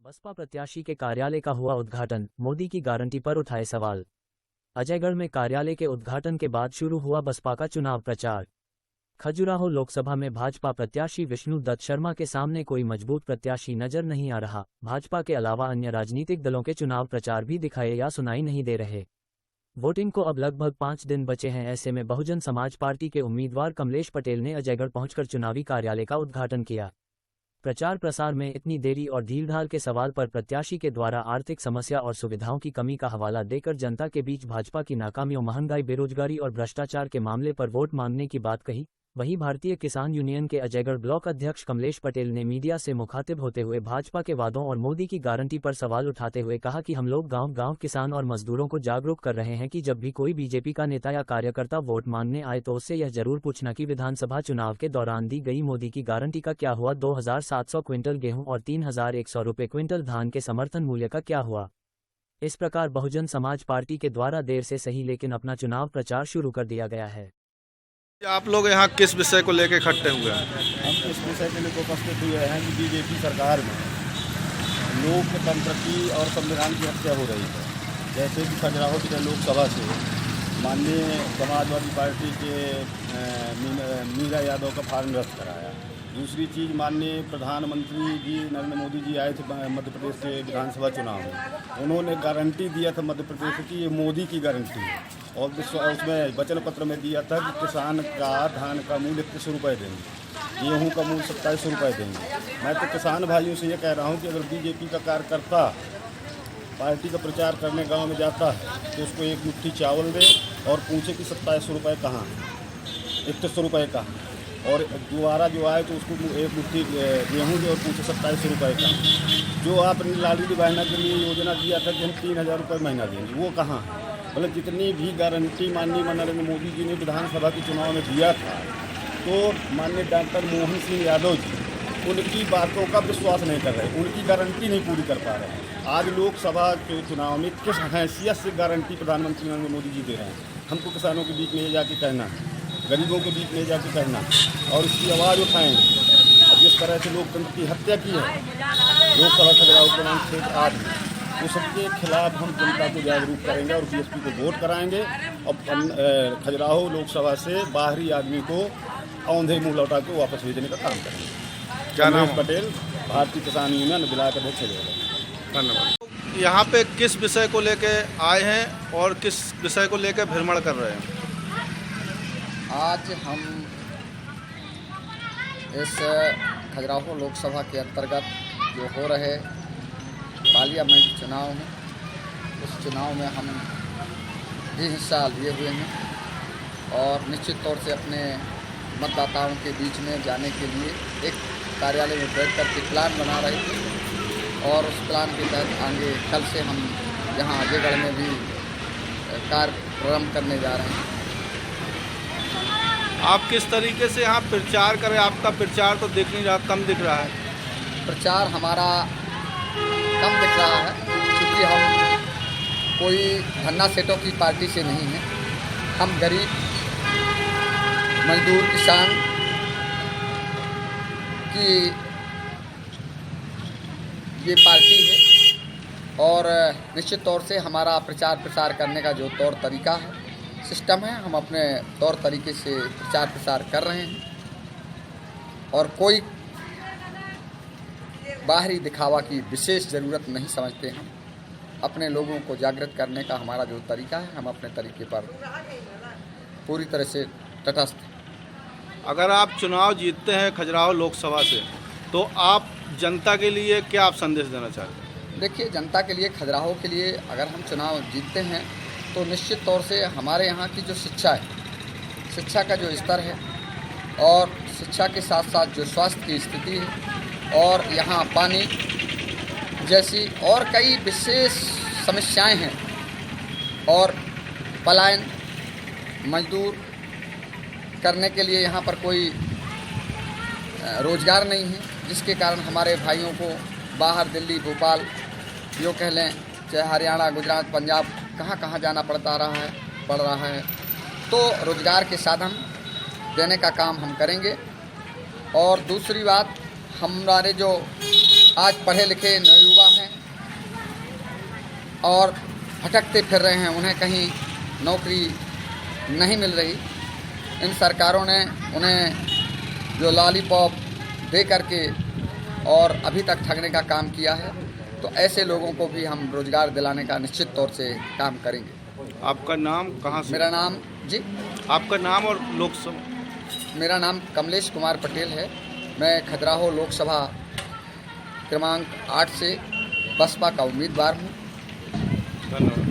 बसपा प्रत्याशी के कार्यालय का हुआ उद्घाटन, मोदी की गारंटी पर उठाए सवाल। अजयगढ़ में कार्यालय के उद्घाटन के बाद शुरू हुआ बसपा का चुनाव प्रचार। खजुराहो लोकसभा में भाजपा प्रत्याशी विष्णु दत्त शर्मा के सामने कोई मजबूत प्रत्याशी नजर नहीं आ रहा। भाजपा के अलावा अन्य राजनीतिक दलों के चुनाव प्रचार भी दिखाए या सुनाई नहीं दे रहे। वोटिंग को अब लगभग 5 दिन बचे हैं। ऐसे में बहुजन समाज पार्टी के उम्मीदवार कमलेश पटेल ने अजयगढ़ पहुंचकर चुनावी कार्यालय का उद्घाटन किया। प्रचार प्रसार में इतनी देरी और भीड़भाड़ के सवाल पर प्रत्याशी के द्वारा आर्थिक समस्या और सुविधाओं की कमी का हवाला देकर जनता के बीच भाजपा की नाकामियों, महंगाई, बेरोजगारी और भ्रष्टाचार के मामले पर वोट मांगने की बात कही। वहीं भारतीय किसान यूनियन के अजयगढ़ ब्लॉक अध्यक्ष कमलेश पटेल ने मीडिया से मुखातिब होते हुए भाजपा के वादों और मोदी की गारंटी पर सवाल उठाते हुए कहा कि हम लोग गांव-गांव किसान और मजदूरों को जागरूक कर रहे हैं कि जब भी कोई बीजेपी का नेता या कार्यकर्ता वोट मांगने आए तो उससे यह जरूर पूछना कि विधानसभा चुनाव के दौरान दी गई मोदी की गारंटी का क्या हुआ, 2700 क्विंटल गेहूं और 3100 रुपये क्विंटल धान के समर्थन मूल्य का क्या हुआ। इस प्रकार बहुजन समाज पार्टी के द्वारा देर से सही लेकिन अपना चुनाव प्रचार शुरू कर दिया गया है। आप लोग यहाँ किस विषय को लेकर इकट्ठे हुए हैं? हम इस विषय के लिए उपस्थित हुए हैं कि बीजेपी सरकार में लोकतंत्र की और संविधान की हत्या हो रही है। जैसे कि खजुराहो की लोकसभा से माननीय समाजवादी पार्टी के मीरा यादव का फॉर्म रद्द कराया। दूसरी चीज़, माननीय प्रधानमंत्री जी नरेंद्र मोदी जी आए थे मध्य प्रदेश के विधानसभा चुनाव में। उन्होंने गारंटी दिया था मध्य प्रदेश की, ये मोदी की गारंटी है। और उसमें वचन पत्र में दिया था कि किसान का धान का मूल्य 31 रुपये देंगे, गेहूँ का मूल्य 2700 रुपये देंगे। मैं तो किसान भाइयों से ये कह रहा हूँ कि अगर बीजेपी का कार्यकर्ता पार्टी का प्रचार करने गांव में जाता है तो उसको एक मुट्ठी चावल दे और पूछे कि 2700 रुपये कहाँ, 3100 रुपये कहाँ। और दोबारा जो आए तो उसको एक मुट्ठी गेहूँ दे और पूछे 2700 रुपये का। जो आपने लाडली बहना के लिए योजना दिया था कि हम 3000 रुपये महीना देंगे, वो कहाँ। मतलब जितनी भी गारंटी माननीय नरेंद्र मोदी जी ने विधानसभा के चुनाव में दिया था, तो माननीय डॉक्टर मोहन सिंह यादव जी उनकी बातों का विश्वास नहीं कर रहे, उनकी गारंटी नहीं पूरी कर पा रहे हैं। आज लोकसभा के चुनाव में किस हैसियत से गारंटी प्रधानमंत्री नरेंद्र मोदी जी दे रहे हैं। हमको किसानों के बीच में ये जाके कहना है, गरीबों के बीच में जाके कहना और इसकी आवाज़ उठाएंगे। अब जिस तरह से लोकतंत्र की हत्या की है लोकसभा खजुराहो क्रमांक 6 8 में, तो सबके खिलाफ हम जनता को जागरूक करेंगे और बीएसपी को वोट कराएंगे और खजुराहो लोकसभा से बाहरी आदमी को औंधे मुँह लौटा के वापस भेजने का काम करेंगे। क्या नाम? पटेल, भारतीय किसान यूनियन ब्लॉक अध्यक्ष। धन्यवाद। यहाँ पे किस विषय को लेके आए हैं और किस विषय को लेकर भ्रमण कर रहे हैं? आज हम इस खजुराहो लोकसभा के अंतर्गत जो हो रहे पार्लियामेंट चुनाव में, उस चुनाव में हम भी हिस्सा लिए हुए हैं और निश्चित तौर से अपने मतदाताओं के बीच में जाने के लिए एक कार्यालय में बैठ कर के प्लान बना रहे थे और उस प्लान के तहत आगे कल से हम यहाँ अजयगढ़ में भी कार्य प्रारंभ करने जा रहे हैं। आप किस तरीके से यहाँ प्रचार करें? आपका प्रचार तो दिख नहीं रहा, कम दिख रहा है। प्रचार हमारा कम दिख रहा है क्योंकि हम कोई धन्ना सेठों की पार्टी से नहीं है। हम गरीब मजदूर किसान की ये पार्टी है और निश्चित तौर से हमारा प्रचार प्रसार करने का जो तौर तरीका है, सिस्टम है, हम अपने तौर तरीके से प्रचार प्रसार कर रहे हैं और कोई बाहरी दिखावा की विशेष ज़रूरत नहीं समझते। हम अपने लोगों को जागृत करने का हमारा जो तरीका है, हम अपने तरीके पर पूरी तरह से तटस्थ हैं। अगर आप चुनाव जीतते हैं खजुराहो लोकसभा से तो आप जनता के लिए क्या आप संदेश देना चाहते हैं? देखिए, जनता के लिए, खजुराहो के लिए अगर हम चुनाव जीतते हैं तो निश्चित तौर से हमारे यहाँ की जो शिक्षा है, शिक्षा का जो स्तर है और शिक्षा के साथ साथ जो स्वास्थ्य की स्थिति है और यहाँ पानी जैसी और कई विशेष समस्याएं हैं और पलायन, मजदूर करने के लिए यहाँ पर कोई रोज़गार नहीं है, जिसके कारण हमारे भाइयों को बाहर दिल्ली, भोपाल, यो कह लें चाहे हरियाणा, गुजरात, पंजाब, कहाँ जाना पड़ रहा है। तो रोज़गार के साधन देने का काम हम करेंगे। और दूसरी बात, हमारे जो आज पढ़े लिखे नवयुवा हैं और भटकते फिर रहे हैं, उन्हें कहीं नौकरी नहीं मिल रही। इन सरकारों ने उन्हें जो लॉलीपॉप दे करके और अभी तक ठगने का काम किया है, तो ऐसे लोगों को भी हम रोजगार दिलाने का निश्चित तौर से काम करेंगे। आपका नाम कहाँ से? मेरा नाम जी आपका नाम और लोकसभा? मेरा नाम कमलेश कुमार पटेल है। मैं खजुराहो लोकसभा क्रमांक 8 से बसपा का उम्मीदवार हूँ। धन्यवाद।